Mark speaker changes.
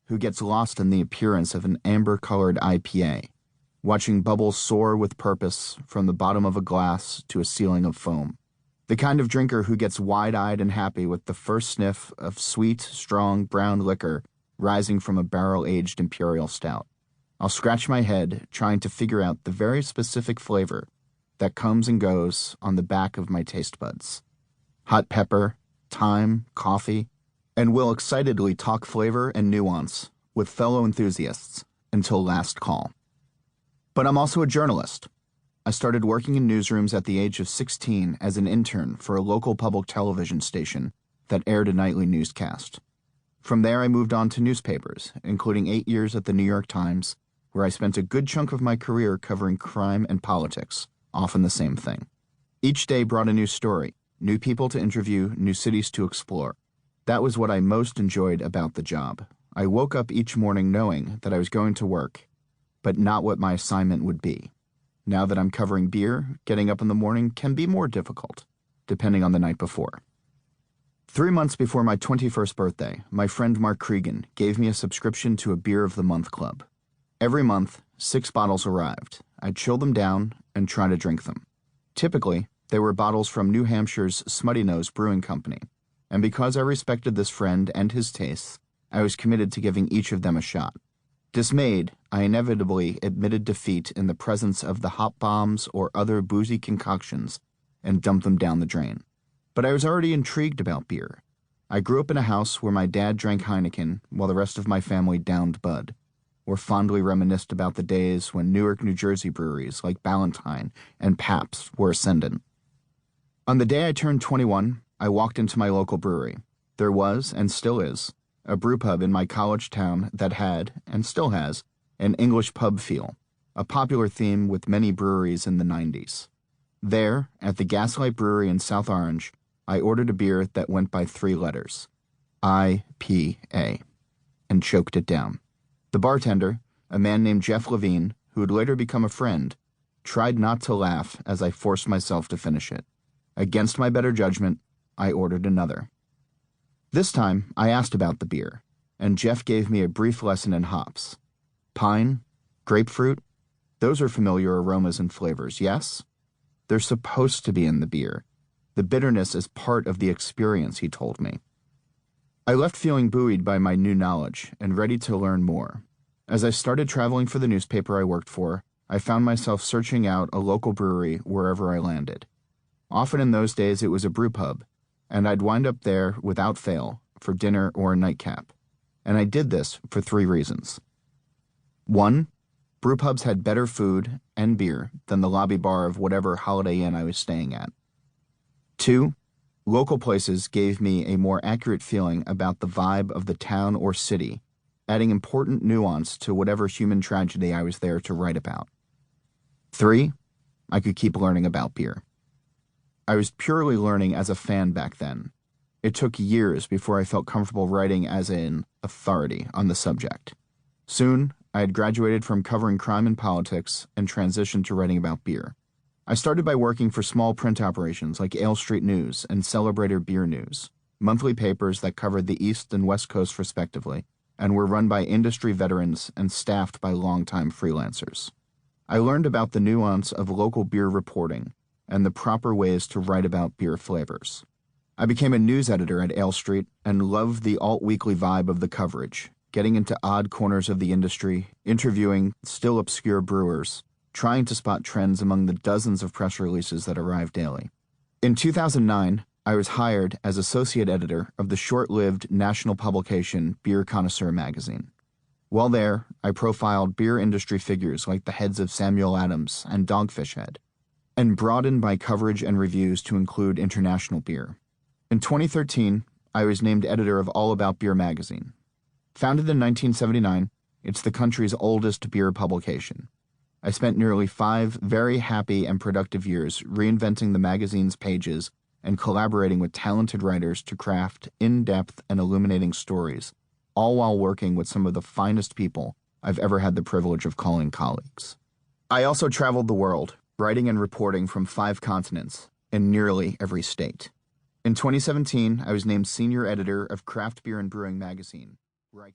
Speaker 1: who gets lost in the appearance of an amber-colored IPA, watching bubbles soar with purpose from the bottom of a glass to a ceiling of foam. The kind of drinker who gets wide-eyed and happy with the first sniff of sweet, strong brown liquor rising from a barrel-aged imperial stout. I'll scratch my head trying to figure out the very specific flavor that comes and goes on the back of my taste buds. Hot pepper, thyme, coffee, and will excitedly talk flavor and nuance with fellow enthusiasts until last call. But I'm also a journalist. I started working in newsrooms at the age of 16 as an intern for a local public television station that aired a nightly newscast. From there, I moved on to newspapers, including 8 years at the New York Times, where I spent a good chunk of my career covering crime and politics, often the same thing. Each day brought a new story, new people to interview, new cities to explore. That was what I most enjoyed about the job. I woke up each morning knowing that I was going to work, but not what my assignment would be. Now that I'm covering beer, getting up in the morning can be more difficult, depending on the night before. 3 months before my 21st birthday, my friend Mark Cregan gave me a subscription to a Beer of the Month club. Every month, 6 bottles arrived. I'd chill them down and try to drink them. Typically, they were bottles from New Hampshire's Smutty Nose Brewing Company, and because I respected this friend and his tastes, I was committed to giving each of them a shot. Dismayed, I inevitably admitted defeat in the presence of the hop bombs or other boozy concoctions and dumped them down the drain. But I was already intrigued about beer. I grew up in a house where my dad drank Heineken while the rest of my family downed Bud, or fondly reminisced about the days when Newark, New Jersey breweries like Ballantine and Pabst were ascendant. On the day I turned 21, I walked into my local brewery. There was, and still is, a brew pub in my college town that had, and still has, an English pub feel, a popular theme with many breweries in the 90s. There, at the Gaslight Brewery in South Orange, I ordered a beer that went by 3 letters, IPA, and choked it down. The bartender, a man named Jeff Levine, who would later become a friend, tried not to laugh as I forced myself to finish it. Against my better judgment, I ordered another. This time, I asked about the beer, and Jeff gave me a brief lesson in hops. Pine, grapefruit, those are familiar aromas and flavors, yes? They're supposed to be in the beer. The bitterness is part of the experience, he told me. I left feeling buoyed by my new knowledge and ready to learn more. As I started traveling for the newspaper I worked for, I found myself searching out a local brewery wherever I landed. Often in those days it was a brew pub, and I'd wind up there without fail for dinner or a nightcap. And I did this for 3 reasons. 1, brew pubs had better food and beer than the lobby bar of whatever Holiday Inn I was staying at. 2, local places gave me a more accurate feeling about the vibe of the town or city, adding important nuance to whatever human tragedy I was there to write about. 3, I could keep learning about beer. I was purely learning as a fan back then. It took years before I felt comfortable writing as an authority on the subject. Soon, I had graduated from covering crime and politics and transitioned to writing about beer. I started by working for small print operations like Ale Street News and Celebrator Beer News, monthly papers that covered the East and West Coast respectively, and were run by industry veterans and staffed by longtime freelancers. I learned about the nuance of local beer reporting and the proper ways to write about beer flavors. I became a news editor at Ale Street and loved the alt-weekly vibe of the coverage, getting into odd corners of the industry, interviewing still obscure brewers, trying to spot trends among the dozens of press releases that arrived daily. In 2009, I was hired as associate editor of the short-lived national publication Beer Connoisseur magazine. While there, I profiled beer industry figures like the heads of Samuel Adams and Dogfish Head, and broadened my coverage and reviews to include international beer. In 2013, I was named editor of All About Beer magazine. Founded in 1979, it's the country's oldest beer publication. I spent nearly 5 very happy and productive years reinventing the magazine's pages and collaborating with talented writers to craft in-depth and illuminating stories, all while working with some of the finest people I've ever had the privilege of calling colleagues. I also traveled the world, writing and reporting from 5 continents in nearly every state. In 2017, I was named senior editor of Craft Beer and Brewing magazine, where I